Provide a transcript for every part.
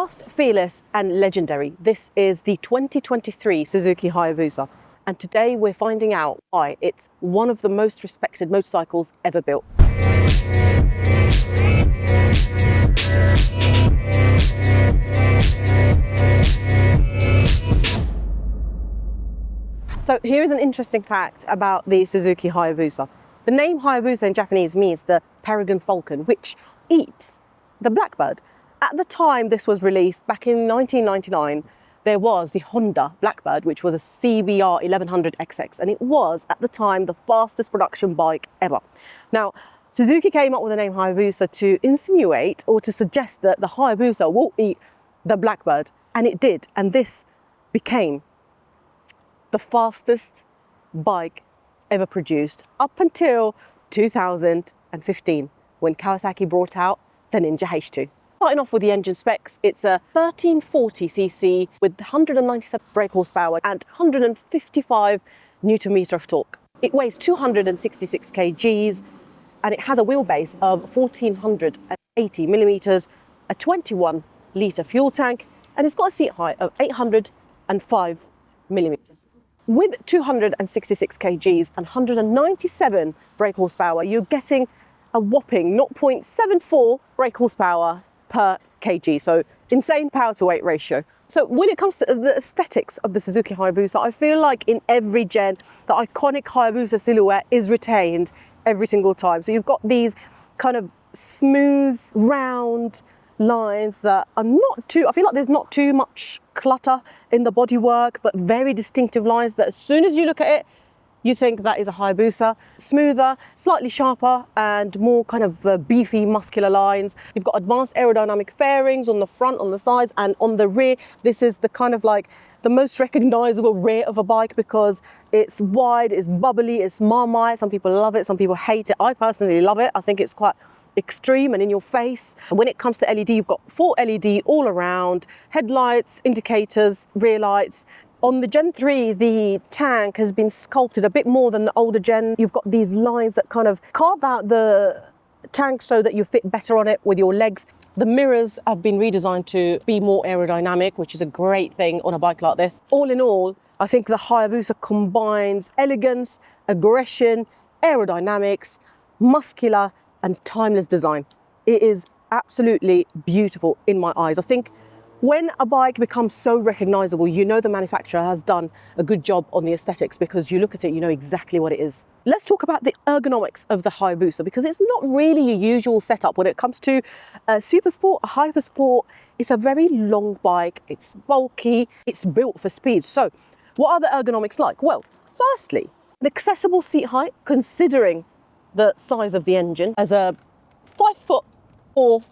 Fast, fearless and legendary. This is the 2023 Suzuki Hayabusa. And today we're finding out why it's one of the most respected motorcycles ever built. So here is an interesting fact about the Suzuki Hayabusa. The name Hayabusa in Japanese means the peregrine falcon, which eats the blackbird. At the time this was released, back in 1999, there was the Honda Blackbird, which was a CBR 1100XX, and it was, at the time, the fastest production bike ever. Now, Suzuki came up with the name Hayabusa to insinuate or to suggest that the Hayabusa will eat the Blackbird, and it did, and this became the fastest bike ever produced up until 2015, when Kawasaki brought out the Ninja H2. Starting off with the engine specs, it's a 1340cc with 197 brake horsepower and 155 Newton meter of torque. It weighs 266 kgs and it has a wheelbase of 1480 millimeters, a 21 litre fuel tank, and it's got a seat height of 805 millimeters. With 266 kgs and 197 brake horsepower, you're getting a whopping 0.74 brake horsepower per kg, so insane power to weight ratio. So when it comes to the aesthetics of the Suzuki Hayabusa, I feel like in every gen, the iconic Hayabusa silhouette is retained every single time. So you've got these kind of smooth, round lines that are not too, I feel like there's not too much clutter in the bodywork, but very distinctive lines that as soon as you look at it, you think that is a Hayabusa. Smoother, slightly sharper and more kind of beefy, muscular lines. You've got advanced aerodynamic fairings on the front, on the sides and on the rear. This is the kind of like the most recognizable rear of a bike because it's wide, it's bubbly, it's Marmite. Some people love it, some people hate it. I personally love it. I think it's quite extreme and in your face. And when it comes to LED, you've got 4 LED all around, headlights, indicators, rear lights. On the Gen 3, the tank has been sculpted a bit more than the older Gen. You've got these lines that kind of carve out the tank so that you fit better on it with your legs. The mirrors have been redesigned to be more aerodynamic, which is a great thing on a bike like this. All in all, I think the Hayabusa combines elegance, aggression, aerodynamics, muscular and timeless design. It is absolutely beautiful in my eyes. I think when a bike becomes so recognizable, you know the manufacturer has done a good job on the aesthetics because you look at it, you know exactly what it is. Let's talk about the ergonomics of the Hayabusa because it's not really a usual setup when it comes to a super sport, a hyper sport. It's a very long bike, it's bulky, it's built for speed. So what are the ergonomics like? Well, firstly, an accessible seat height considering the size of the engine as a 5'4"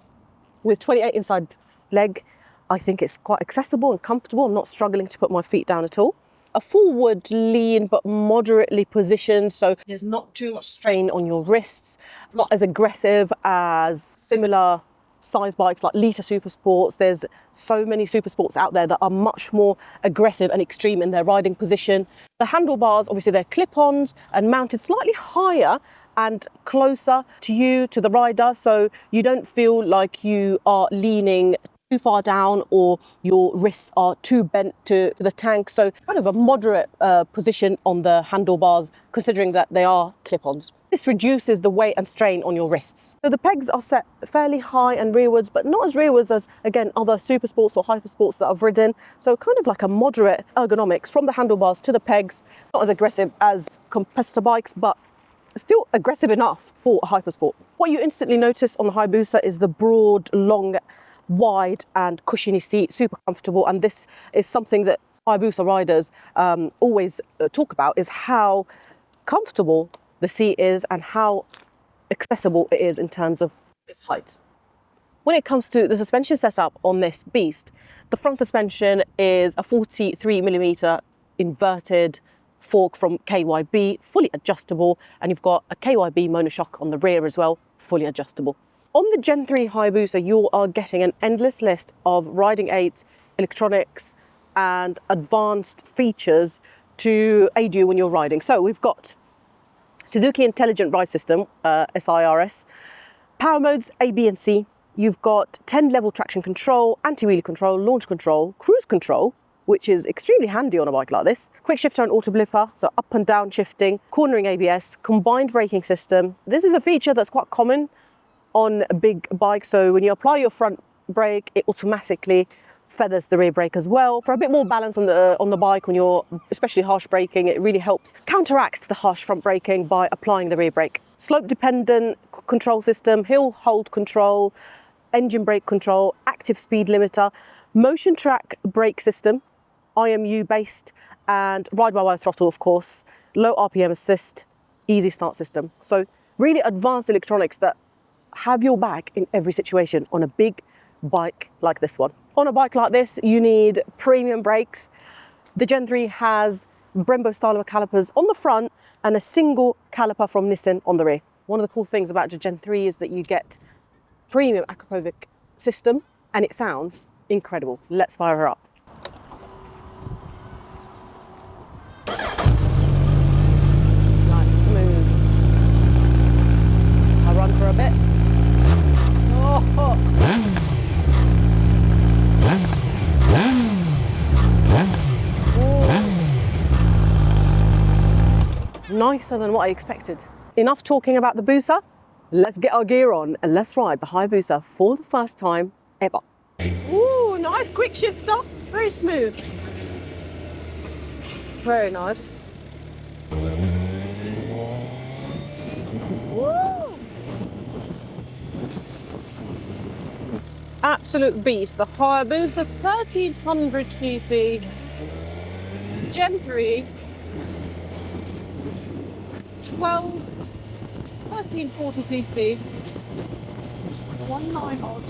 with 28 inside leg. I think it's quite accessible and comfortable. I'm not struggling to put my feet down at all. A forward lean but moderately positioned, so there's not too much strain on your wrists. It's not as aggressive as similar size bikes like Lita Super Sports. There's so many super sports out there that are much more aggressive and extreme in their riding position. The handlebars, obviously they're clip-ons and mounted slightly higher and closer to you, to the rider, so you don't feel like you are leaning too far down or your wrists are too bent to the tank. So kind of a moderate position on the handlebars, considering that they are clip-ons. This reduces the weight and strain on your wrists. So the pegs are set fairly high and rearwards, but not as rearwards as, again, other super sports or hyper sports that I've ridden. So kind of like a moderate ergonomics from the handlebars to the pegs, not as aggressive as competitor bikes, but still aggressive enough for a hyper sport. What you instantly notice on the Hayabusa is the broad, long, wide and cushiony seat, super comfortable, and this is something that Hayabusa riders always talk about, is how comfortable the seat is and how accessible it is in terms of its height. When it comes to the suspension setup on this beast, the front suspension is a 43mm inverted fork from KYB, fully adjustable, and you've got a KYB monoshock on the rear as well, fully adjustable. On the Gen 3 Hayabusa, you are getting an endless list of riding aids, electronics and advanced features to aid you when you're riding. So we've got Suzuki Intelligent Ride System, SIRS, power modes A, B and C, You've got 10 level traction control, anti-wheelie control, launch control, cruise control, which is extremely handy on a bike like this. Quick shifter and auto blipper, so up and down shifting, cornering ABS, combined braking system. This is a feature that's quite common on a big bike. So when you apply your front brake, it automatically feathers the rear brake as well. For a bit more balance on the bike, when you're especially harsh braking, it really helps counteract the harsh front braking by applying the rear brake. Slope dependent control system, hill hold control, engine brake control, active speed limiter, motion track brake system, IMU based, and ride-by-wire throttle, of course, low RPM assist, easy start system. So really advanced electronics that have your back in every situation on a big bike like this one. On a bike like this, you need premium brakes. The Gen 3 has Brembo style of calipers on the front and a single caliper from Nissan on the rear. One of the cool things about the Gen 3 is that you get premium Acropovic system and it sounds incredible. Let's fire her up. Nice, smooth. I'll run for a bit. Oh. Nicer than what I expected. Enough talking about the Busa. Let's get our gear on and let's ride the Hayabusa for the first time ever. Ooh, nice quick shifter. Very smooth. Very nice. Woo! Absolute beast. The Hayabusa 1300cc Gen 3 1340cc 19 odd.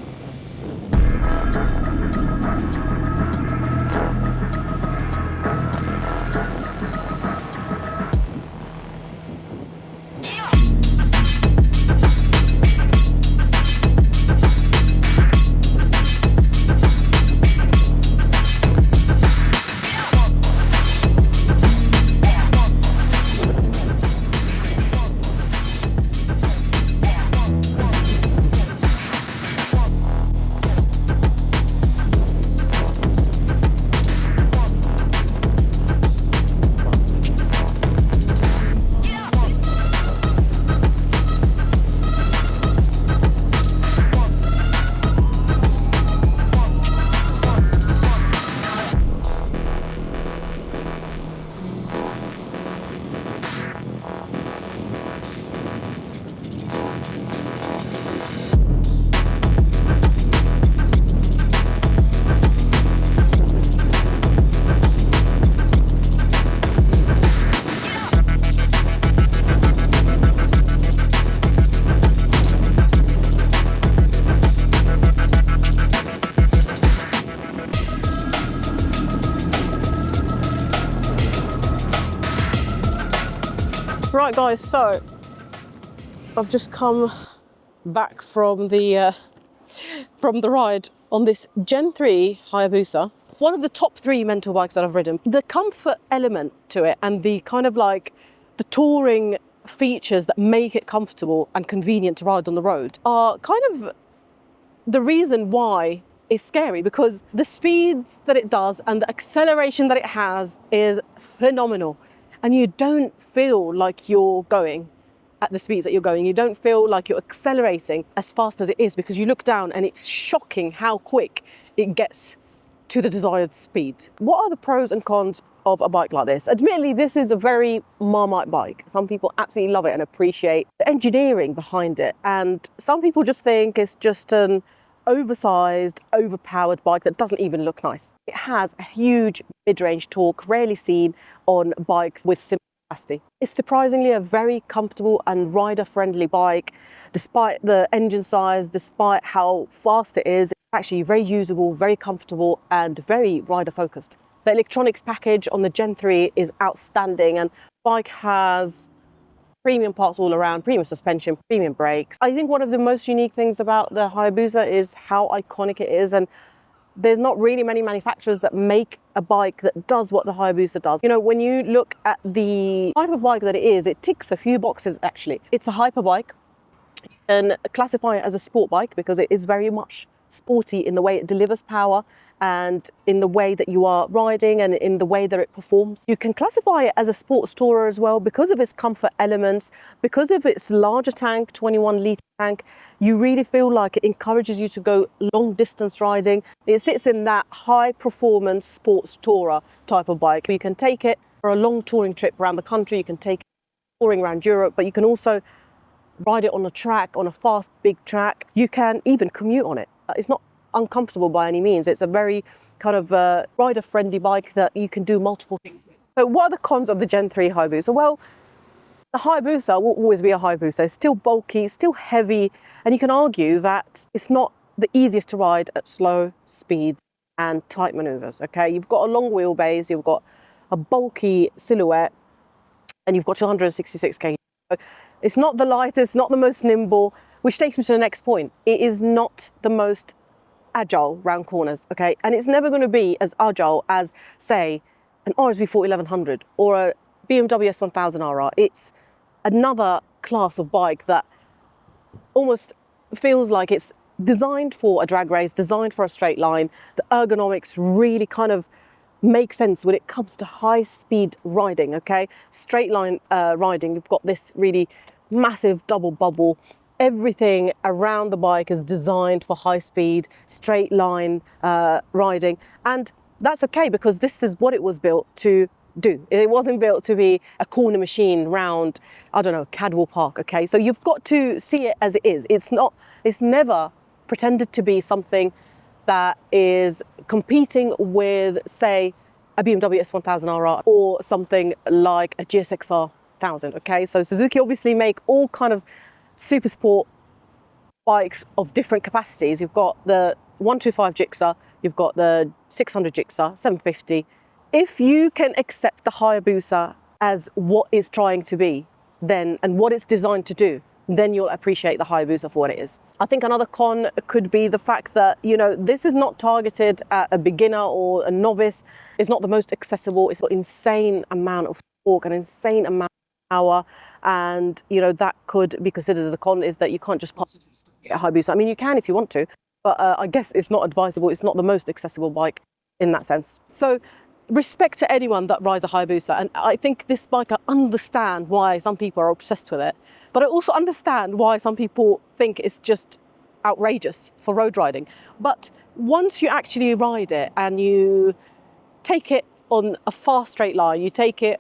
Right guys, so I've just come back from the ride on this Gen 3 Hayabusa, one of the top 3 mental bikes that I've ridden. The comfort element to it and the kind of like the touring features that make it comfortable and convenient to ride on the road are kind of the reason why it's scary, because the speeds that it does and the acceleration that it has is phenomenal. And you don't feel like you're going at the speeds that you're going. You don't feel like you're accelerating as fast as it is, because you look down and it's shocking how quick it gets to the desired speed. What are the pros and cons of a bike like this? Admittedly, this is a very Marmite bike. Some people absolutely love it and appreciate the engineering behind it. And some people just think it's just an oversized, overpowered bike that doesn't even look nice. It has a huge mid-range torque, rarely seen on bikes with similar capacity. It's surprisingly a very comfortable and rider-friendly bike. Despite the engine size, despite how fast it is, it's actually very usable, very comfortable, and very rider-focused. The electronics package on the Gen 3 is outstanding, and the bike has premium parts all around, premium suspension, premium brakes. I think one of the most unique things about the Hayabusa is how iconic it is, and there's not really many manufacturers that make a bike that does what the Hayabusa does. You know, when you look at the type of bike that it is, it ticks a few boxes actually. It's a hyper bike. can classify it as a sport bike because it is very much sporty in the way it delivers power and in the way that you are riding and in the way that it performs. You can classify it as a sports tourer as well because of its comfort elements, because of its larger tank, 21-litre tank. You really feel like it encourages you to go long distance riding. It sits in that high performance sports tourer type of bike. You can take it for a long touring trip around the country, you can take it touring around Europe, but you can also ride it on a track, on a fast, big track. You can even commute on it. It's not uncomfortable by any means. It's a very kind of rider-friendly bike that you can do multiple things with. So what are the cons of the Gen 3 Hayabusa? Well, the Hayabusa will always be a Hayabusa. It's still bulky, still heavy, and you can argue that it's not the easiest to ride at slow speeds and tight maneuvers, okay? You've got a long wheelbase, you've got a bulky silhouette, and you've got 266 kg. It's not the lightest, not the most nimble, which takes me to the next point. It is not the most agile round corners, okay? And it's never going to be as agile as, say, an RSV 1100 or a BMW S1000RR. It's another class of bike that almost feels like it's designed for a drag race, designed for a straight line. The ergonomics really kind of make sense when it comes to high speed riding, okay? Straight line riding, you've got this really massive double bubble. Everything around the bike is designed for high speed, straight line riding. And that's okay because this is what it was built to do. It wasn't built to be a corner machine round, I don't know, Cadwell Park, okay? So you've got to see it as it is. It's never pretended to be something that is competing with, say, a BMW S1000RR or something like a GSX-R 1000, okay? So Suzuki obviously make all kind of super sport bikes of different capacities. You've got the 125 Gixxer, you've got the 600 Gixxer, 750. If you can accept the Hayabusa as what it's trying to be, then, and what it's designed to do, then you'll appreciate the Hayabusa for what it is. I think another con could be the fact that, you know, this is not targeted at a beginner or a novice. It's not the most accessible. It's got an insane amount of torque, an insane amount of power, and, you know, that could be considered as a con, is that you can't just pass it to a Hayabusa. I mean, you can if you want to, but I guess it's not advisable. It's not the most accessible bike in that sense. So respect to anyone that rides a Hayabusa, and I think this bike, I understand why some people are obsessed with it, but I also understand why some people think it's just outrageous for road riding. But once you actually ride it and you take it on a fast straight line, you take it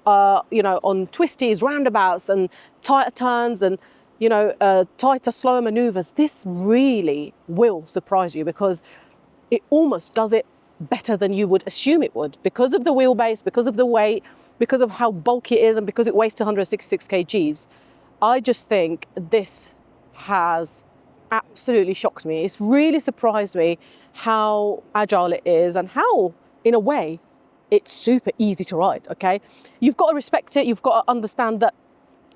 you know, on twisties, roundabouts and tighter turns and, you know, tighter, slower maneuvers, this really will surprise you because it almost does it better than you would assume it would, because of the wheelbase, because of the weight, because of how bulky it is, and because it weighs 266 kgs. I just think this has absolutely shocked me. It's really surprised me how agile it is and how, in a way, it's super easy to ride, okay? You've got to respect it. You've got to understand that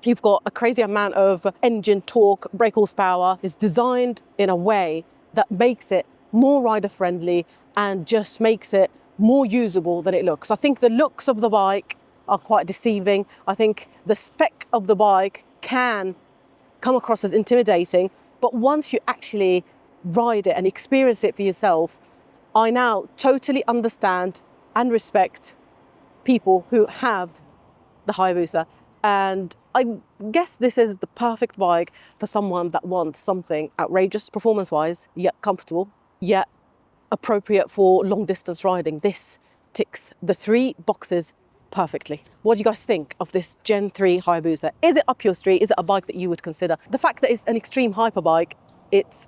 you've got a crazy amount of engine torque, brake horsepower. It's designed in a way that makes it more rider friendly and just makes it more usable than it looks. I think the looks of the bike are quite deceiving. I think the spec of the bike can come across as intimidating, but once you actually ride it and experience it for yourself, I now totally understand and respect people who have the Hayabusa. And I guess this is the perfect bike for someone that wants something outrageous performance-wise, yet comfortable, yet appropriate for long distance riding. This ticks the three boxes perfectly. What do you guys think of this Gen 3 Hayabusa? Is it up your street? Is it a bike that you would consider? The fact that it's an extreme hyper bike, it's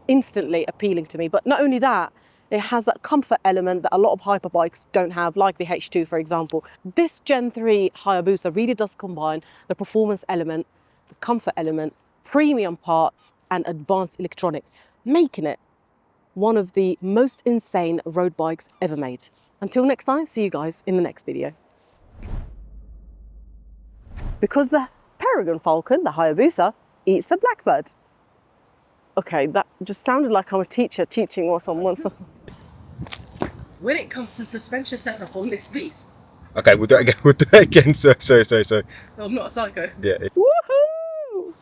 instantly appealing to me. But not only that, it has that comfort element that a lot of hyper bikes don't have, like the H2, for example. This Gen 3 Hayabusa really does combine the performance element, the comfort element, premium parts, and advanced electronic, making it one of the most insane road bikes ever made. Until next time, see you guys in the next video. Because the peregrine falcon, the Hayabusa, eats the blackbird. Okay, that just sounded like I'm a teacher teaching or someone. When it comes to suspension setup on this beast. Okay, we'll do it again. We'll do it again. Sorry. So I'm not a psycho. Yeah. Woohoo!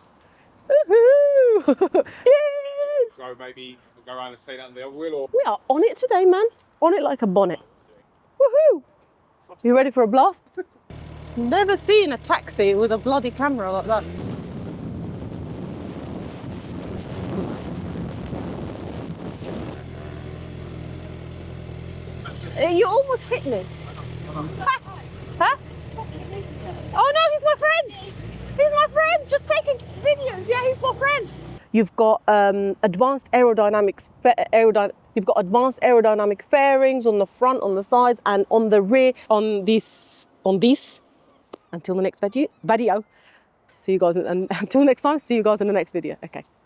Woohoo! Yes! So maybe we'll go around and say that on the other wheel, or We are on it today, man. On it like a bonnet. Woohoo! You ready for a blast? Never seen a taxi with a bloody camera like that. You almost hit me. Huh? Oh no, he's my friend. He's my friend. Just taking videos. Yeah, he's my friend. You've got advanced aerodynamics. You've got advanced aerodynamic fairings on the front, on the sides, and on the rear. On this. Until the next video. See you guys. And until next time. See you guys in the next video. Okay.